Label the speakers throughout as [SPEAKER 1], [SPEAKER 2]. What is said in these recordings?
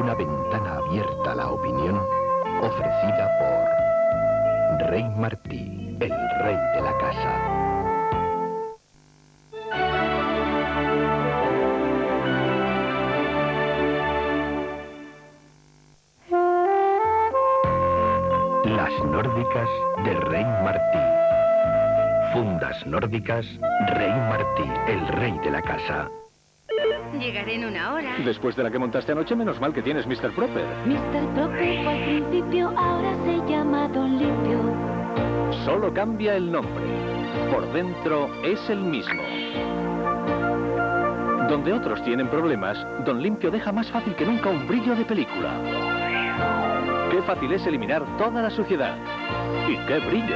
[SPEAKER 1] Una ventana abierta a la opinión, ofrecida por Rey Martí, el rey de la casa. Las nórdicas de Rey Martí. Fundas nórdicas, Rey Martí, el rey de la casa.
[SPEAKER 2] Llegaré en una hora.
[SPEAKER 3] Después de la que montaste anoche, menos mal que tienes Mr. Proper.
[SPEAKER 4] Mr. Proper fue al principio, ahora se llama Don Limpio.
[SPEAKER 3] Solo cambia el nombre. Por dentro es el mismo. Donde otros tienen problemas, Don Limpio deja más fácil que nunca un brillo de película. Qué fácil es eliminar toda la suciedad. ¡Y qué brillo!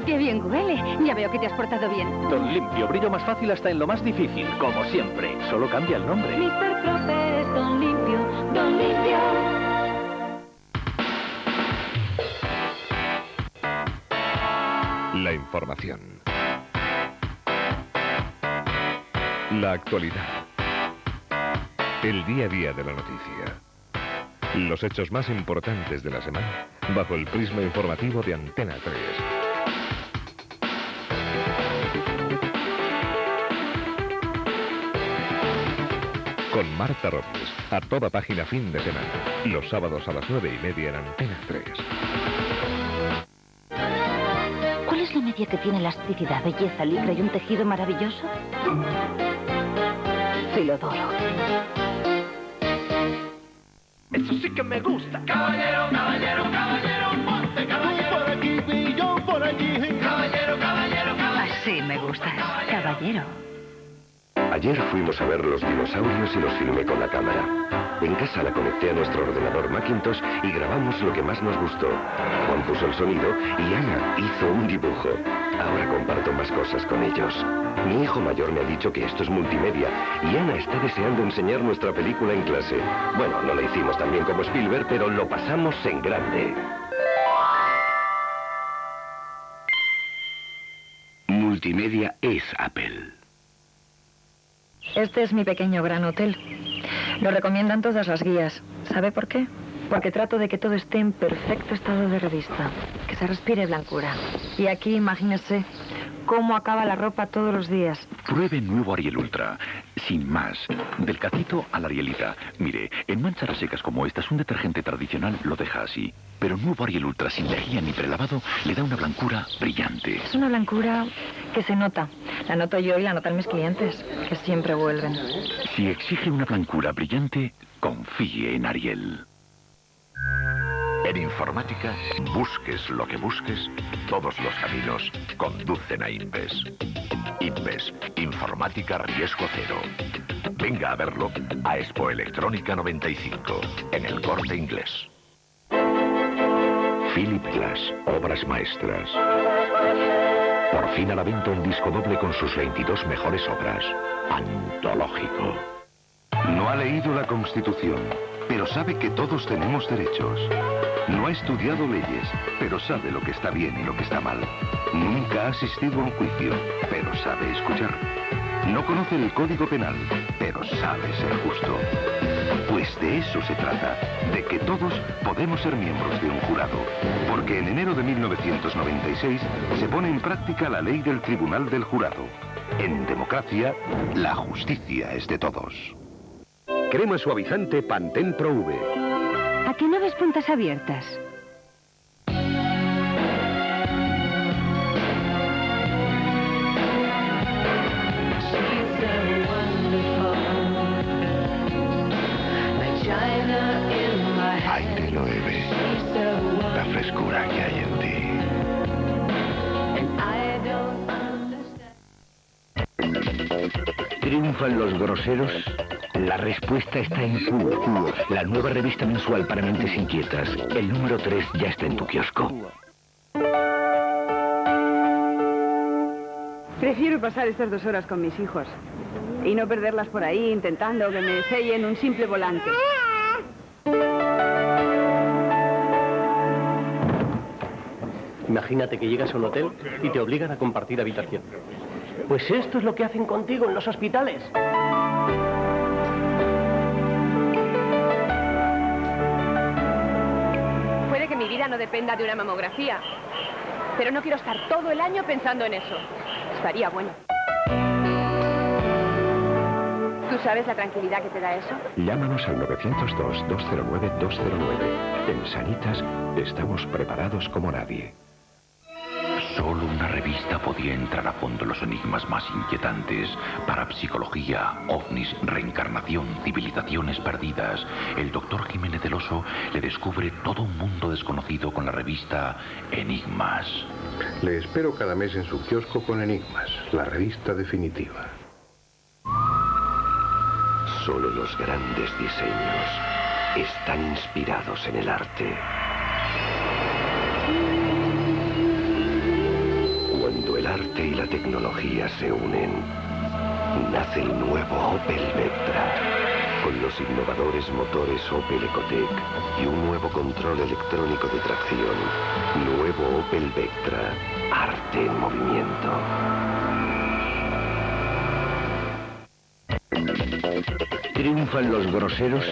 [SPEAKER 2] ¡Qué bien huele! Ya veo que te has portado bien.
[SPEAKER 3] Don Limpio, brillo más fácil hasta en lo más difícil, como siempre. Solo cambia el nombre.
[SPEAKER 4] Mr. Proper es Don Limpio, Don Limpio.
[SPEAKER 1] La información. La actualidad. El día a día de la noticia. Los hechos más importantes de la semana bajo el prisma informativo de Antena 3. Con Marta Robles, a toda página fin de semana. Los sábados a las 9:30 en Antena 3.
[SPEAKER 4] ¿Cuál es la media que tiene elasticidad, belleza, libra y un tejido maravilloso? Filodoro.
[SPEAKER 5] Eso sí que me gusta. Caballero, caballero, caballero, monte, caballero. Tú por aquí y yo por allí. Caballero, caballero, caballero.
[SPEAKER 2] Así me gusta, caballero.
[SPEAKER 1] Ayer fuimos a ver los dinosaurios y los filmé con la cámara. En casa la conecté a nuestro ordenador Macintosh y grabamos lo que más nos gustó. Juan puso el sonido y Ana hizo un dibujo. Ahora comparto más cosas con ellos. Mi hijo mayor me ha dicho que esto es multimedia y Ana está deseando enseñar nuestra película en clase. Bueno, no la hicimos tan bien como Spielberg, pero lo pasamos en grande. Multimedia es Apple.
[SPEAKER 6] Este es mi pequeño gran hotel. Lo recomiendan todas las guías. ¿Sabe por qué? Porque trato de que todo esté en perfecto estado de revista. Que se respire blancura. Y aquí, imagínese cómo acaba la ropa todos los días.
[SPEAKER 7] Pruebe nuevo Ariel Ultra. Sin más. Del cacito a la Arielita. Mire, en manchas resecas como estas, un detergente tradicional lo deja así. Pero nuevo Ariel Ultra sin lejía ni prelavado le da una blancura brillante.
[SPEAKER 6] Es una blancura que se nota. La noto yo y la notan mis clientes, que siempre vuelven.
[SPEAKER 7] Si exige una blancura brillante, confíe en Ariel.
[SPEAKER 1] En informática, busques lo que busques, todos los caminos conducen a Inves. Inves, informática riesgo cero. Venga a verlo a Expo Electrónica 95, en el Corte Inglés. Philip Glass, obras maestras. Por fin a la venta un disco doble con sus 22 mejores obras. Antológico. No ha leído la Constitución, pero sabe que todos tenemos derechos. No ha estudiado leyes, pero sabe lo que está bien y lo que está mal. Nunca ha asistido a un juicio, pero sabe escuchar. No conoce el Código Penal, pero sabe ser justo. Pues de eso se trata, de que todos podemos ser miembros de un jurado. Porque en enero de 1996 se pone en práctica la ley del Tribunal del Jurado. En democracia, la justicia es de todos. Crema suavizante Pantene Pro V.
[SPEAKER 2] ¿A qué no ves puntas abiertas?
[SPEAKER 1] Aire Loewe, la frescura que hay en ti. ¿Triunfan los groseros? La respuesta está en Q, la nueva revista mensual para mentes inquietas. El número 3 ya está en tu kiosco.
[SPEAKER 8] Prefiero pasar estas 2 horas con mis hijos y no perderlas por ahí intentando que me sellen un simple volante.
[SPEAKER 9] Imagínate que llegas a un hotel y te obligan a compartir habitación. Pues esto es lo que hacen contigo en los hospitales.
[SPEAKER 8] que mi vida no dependa de una mamografía. Pero no quiero estar todo el año pensando en eso. Estaría bueno. ¿Tú sabes la tranquilidad que te da eso?
[SPEAKER 1] Llámanos al 902-209-209. En Sanitas estamos preparados como nadie.
[SPEAKER 7] Solo una revista podía entrar a fondo en los enigmas más inquietantes. Parapsicología, ovnis, reencarnación, civilizaciones perdidas. El doctor Jiménez del Oso le descubre todo un mundo desconocido con la revista Enigmas.
[SPEAKER 10] Le espero cada mes en su kiosco con Enigmas, la revista definitiva.
[SPEAKER 1] Solo los grandes diseños están inspirados en el arte. Cuando el arte y la tecnología se unen, nace el nuevo Opel Vectra. Con los innovadores motores Opel Ecotec y un nuevo control electrónico de tracción. Nuevo Opel Vectra. Arte en movimiento.
[SPEAKER 11] ¿Triunfan los groseros?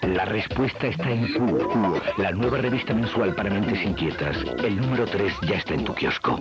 [SPEAKER 11] La respuesta está en Q, la nueva revista mensual para mentes inquietas. El número 3 ya está en tu kiosco.